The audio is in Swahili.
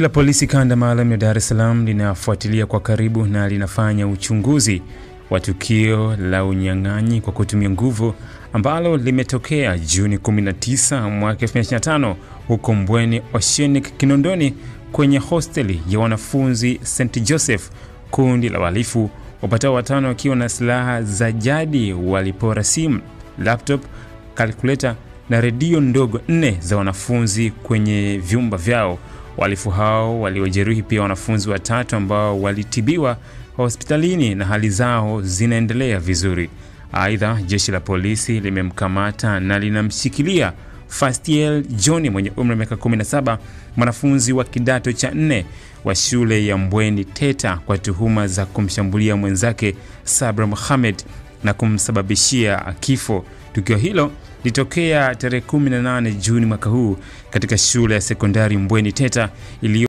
La polisi kanda maalum ya Dar es Salaam linafuatilia kwa karibu na linafanya uchunguzi wa tukio la unyang'anyi kwa kutumia nguvu ambalo limetokea Juni 19 mwaka 2025 huko Mbweni Oceanic Kinondoni kwenye hosteli ya wanafunzi St. Joseph. Kundi la wahalifu wapatao 5 wakiwa na silaha za jadi walipora simu, laptop, calculator na redio ndogo 4 za wanafunzi kwenye vyumba vyao. Wahalifu hao waliwajeruhi pia wanafunzi 3 ambao walitibiwa hospitalini na hali zao zinaendelea vizuri. Aidha, jeshi la polisi limemkamata na linamshikilia Fastiel John mwenye umri wa miaka 17, mwanafunzi wa kidato cha 4 wa shule ya Mbweni Teta kwa tuhuma za kumshambulia mwenzake Sabra Mohamed na kumsababishia kifo. Tukio hilo litokea tarehe 18 Juni mwaka huu katika shule ya sekondari Mbweni Teta iliyo